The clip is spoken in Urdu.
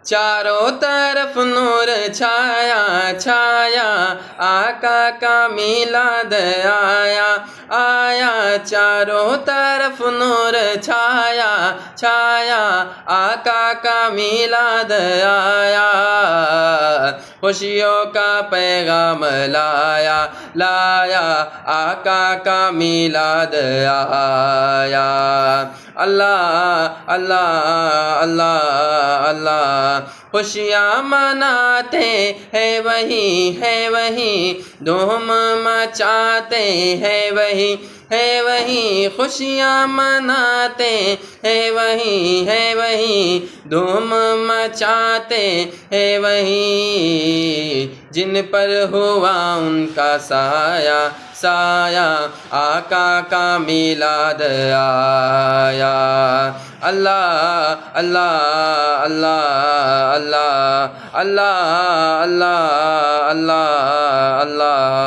چاروں طرف نور چھایا چھایا، آقا کا میلاد آیا آیا، چاروں طرف نور چھایا چھایا، آقا کا میلاد آیا، خوشیوں کا پیغام لایا لایا، آقا کا میلاد آیا۔ اللہ اللہ اللہ اللہ، خوشیاں مناتے ہیں وہی دھوم مچاتے ہیں وہی خوشیاں مناتے ہیں وہی دھوم مچاتے ہیں وہی، جن پر ہوا ان کا سایہ سایہ، آقا کا میلاد آیا۔ اللہ اللہ اللہ اللہ اللہ اللہ اللہ اللہ۔